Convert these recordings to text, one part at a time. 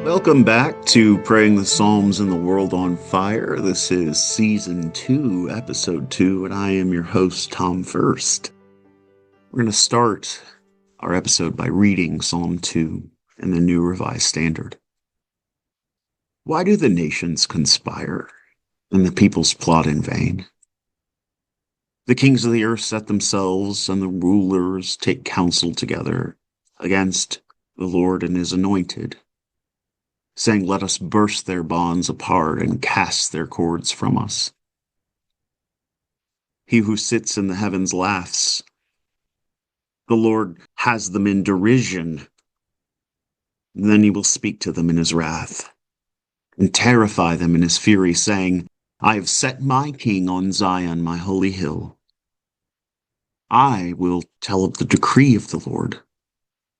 Welcome back to Praying the Psalms and the World on Fire. This is Season 2, Episode 2, and I am your host, Tom First. We're going to start our episode by reading Psalm 2 in the New Revised Standard. Why do the nations conspire and the peoples plot in vain? The kings of the earth set themselves, and the rulers take counsel together against the Lord and his anointed, saying, "Let us burst their bonds apart and cast their cords from us." He who sits in the heavens laughs. The Lord has them in derision. Then he will speak to them in his wrath and terrify them in his fury, saying, "I have set my king on Zion, my holy hill. I will tell of the decree of the Lord.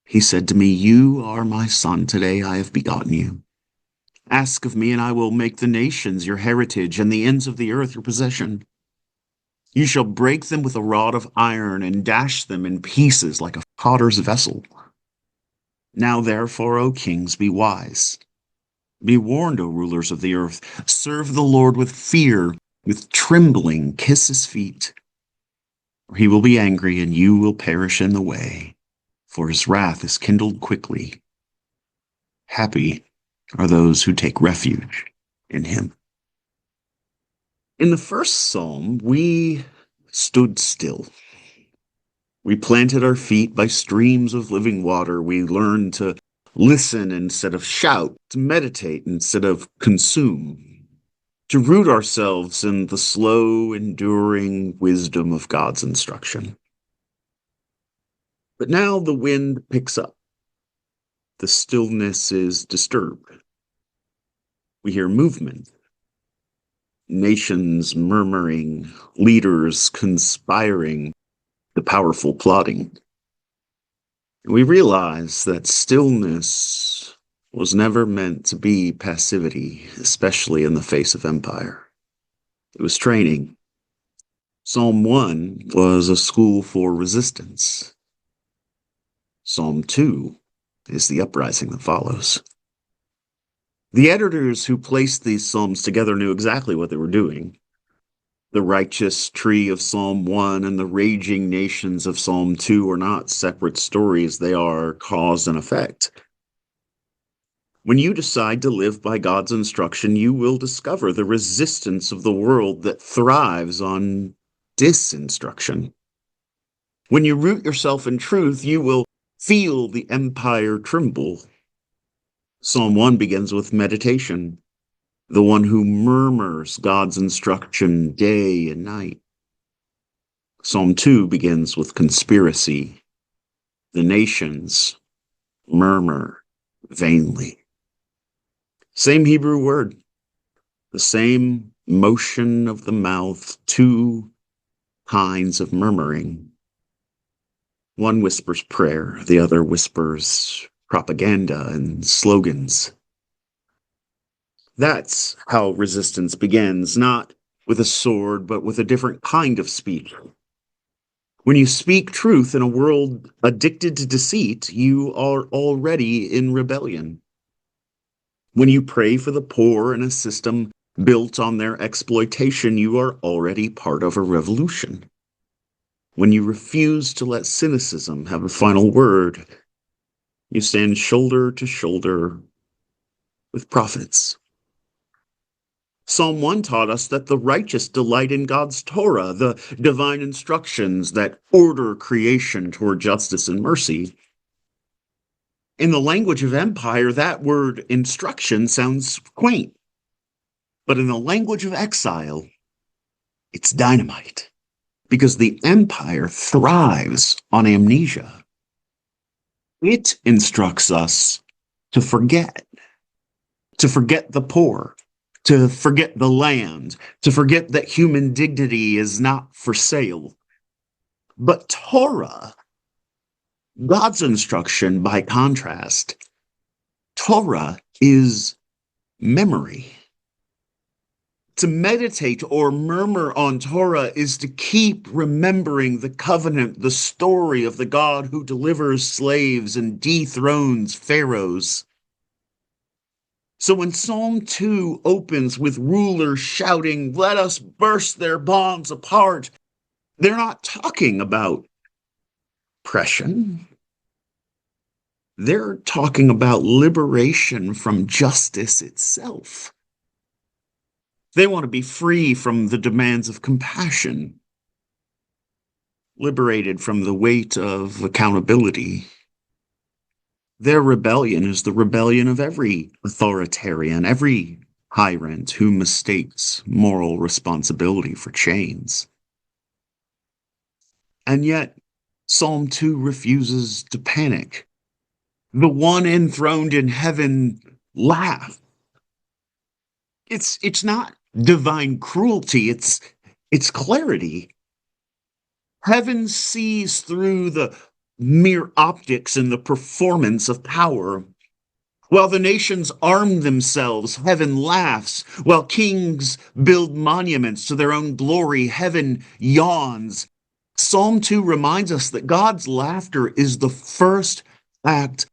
He said to me, 'You are my son. Today I have begotten you.' Ask of me, and I will make the nations your heritage and the ends of the earth your possession. You shall break them with a rod of iron and dash them in pieces like a potter's vessel. Now therefore, O kings, be wise. Be warned, O rulers of the earth. Serve the Lord with fear, with trembling. Kiss his feet. Or he will be angry, and you will perish in the way, for his wrath is kindled quickly. Happy are those who take refuge in him." In the first psalm, we stood still. We planted our feet by streams of living water. We learned to listen instead of shout, to meditate instead of consume, to root ourselves in the slow, enduring wisdom of God's instruction. But now the wind picks up. The stillness is disturbed. We hear movement. Nations murmuring, leaders conspiring, the powerful plotting. We realize that stillness was never meant to be passivity, especially in the face of empire. It was training. Psalm 1 was a school for resistance. Psalm 2 is the uprising that follows. The editors who placed these psalms together knew exactly what they were doing. The righteous tree of Psalm 1 and the raging nations of Psalm 2 are not separate stories, they are cause and effect. When you decide to live by God's instruction, you will discover the resistance of the world that thrives on disinstruction. When you root yourself in truth, you will feel the empire tremble. Psalm 1 begins with meditation, the one who murmurs God's instruction day and night. Psalm 2 begins with conspiracy. The nations murmur vainly. Same Hebrew word, the same motion of the mouth, two kinds of murmuring. One whispers prayer, the other whispers propaganda and slogans. That's how resistance begins, not with a sword, but with a different kind of speech. When you speak truth in a world addicted to deceit, you are already in rebellion. When you pray for the poor in a system built on their exploitation, you are already part of a revolution. When you refuse to let cynicism have a final word, you stand shoulder to shoulder with prophets. Psalm 1 taught us that the righteous delight in God's Torah, the divine instructions that order creation toward justice and mercy. In the language of empire, that word instruction sounds quaint. But in the language of exile, it's dynamite. Because the empire thrives on amnesia. It instructs us to forget the poor, to forget the land, to forget that human dignity is not for sale. But Torah, God's instruction by contrast, Torah is memory. To meditate or murmur on Torah is to keep remembering the covenant, the story of the God who delivers slaves and dethrones pharaohs. So when Psalm 2 opens with rulers shouting, "Let us burst their bonds apart," they're not talking about oppression. They're talking about liberation from justice itself. They want to be free from the demands of compassion, liberated from the weight of accountability. Their rebellion is the rebellion of every authoritarian, every tyrant who mistakes moral responsibility for chains. And yet, Psalm 2 refuses to panic. The one enthroned in heaven laughs. It's not divine cruelty, it's clarity. Heaven sees through the mere optics and the performance of power. While the nations arm themselves, heaven laughs. While kings build monuments to their own glory, heaven yawns. Psalm 2 reminds us that God's laughter is the first act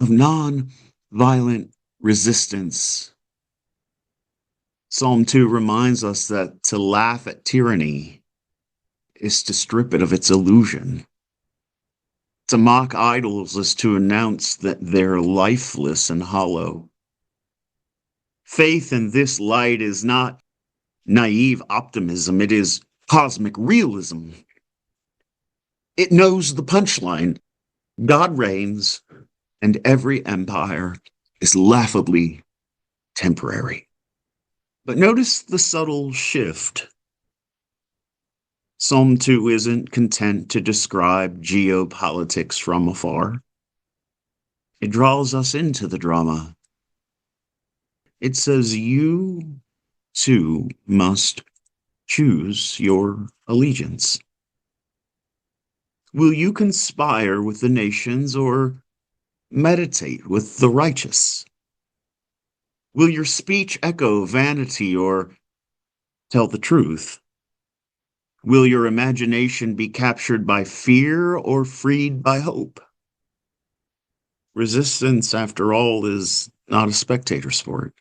of non-violent resistance. Psalm 2 reminds us that to laugh at tyranny is to strip it of its illusion. To mock idols is to announce that they're lifeless and hollow. Faith in this light is not naive optimism, it is cosmic realism. It knows the punchline: God reigns, and every empire is laughably temporary. But notice the subtle shift. Psalm 2 isn't content to describe geopolitics from afar. It draws us into the drama. It says you, too, must choose your allegiance. Will you conspire with the nations or meditate with the righteous? Will your speech echo vanity or tell the truth? Will your imagination be captured by fear or freed by hope? Resistance, after all, is not a spectator sport.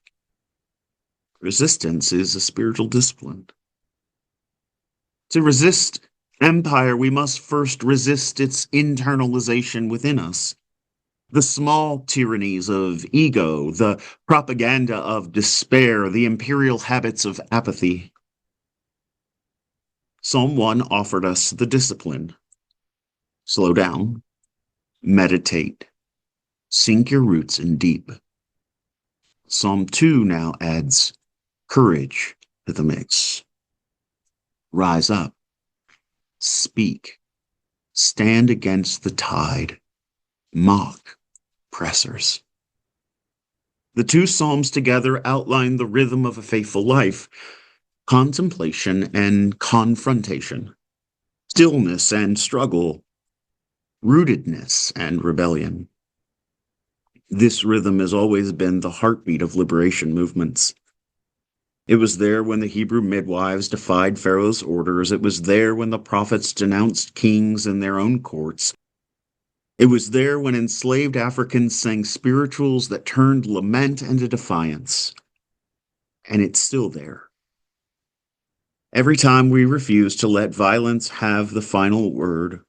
Resistance is a spiritual discipline. To resist empire, we must first resist its internalization within us. The small tyrannies of ego, the propaganda of despair, the imperial habits of apathy. Psalm 1 offered us the discipline. Slow down, meditate, sink your roots in deep. Psalm 2 now adds courage to the mix. Rise up, speak, stand against the tide, mock oppressors. The two Psalms together outline the rhythm of a faithful life: contemplation and confrontation, stillness and struggle, rootedness and rebellion. This rhythm has always been the heartbeat of liberation movements. It was there when the Hebrew midwives defied Pharaoh's orders. It was there when the prophets denounced kings in their own courts. It was there when enslaved Africans sang spirituals that turned lament into defiance. And it's still there. Every time we refuse to let violence have the final word,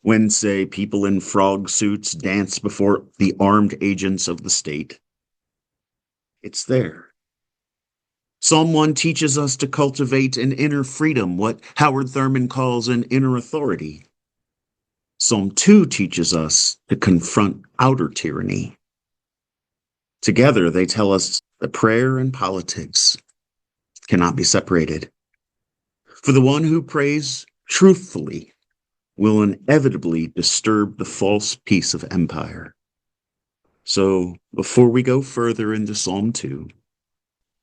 when, say, people in frog suits dance before the armed agents of the state, it's there. Psalm 1 teaches us to cultivate an inner freedom, what Howard Thurman calls an inner authority. Psalm 2 teaches us to confront outer tyranny. Together, they tell us that prayer and politics cannot be separated. For the one who prays truthfully will inevitably disturb the false peace of empire. So, before we go further into Psalm 2,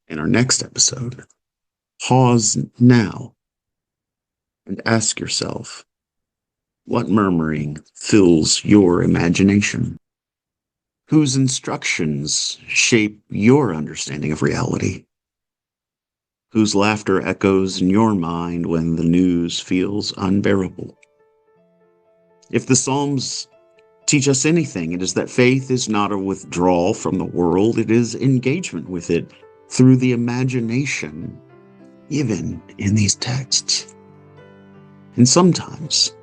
in our next episode, pause now and ask yourself, what murmuring fills your imagination? Whose instructions shape your understanding of reality? Whose laughter echoes in your mind when the news feels unbearable? If the Psalms teach us anything, it is that faith is not a withdrawal from the world, it is engagement with it through the imagination given in these texts. And sometimes,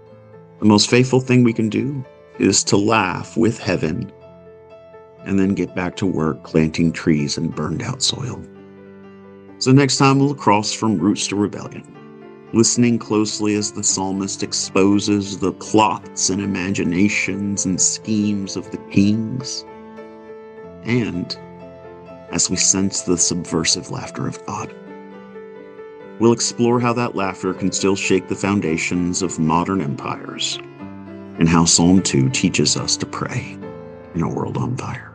the most faithful thing we can do is to laugh with heaven and then get back to work planting trees in burned out soil. So next time we'll cross from roots to rebellion, listening closely as the psalmist exposes the plots and imaginations and schemes of the kings, and as we sense the subversive laughter of God. We'll explore how that laughter can still shake the foundations of modern empires, and how Psalm 2 teaches us to pray in a world on fire.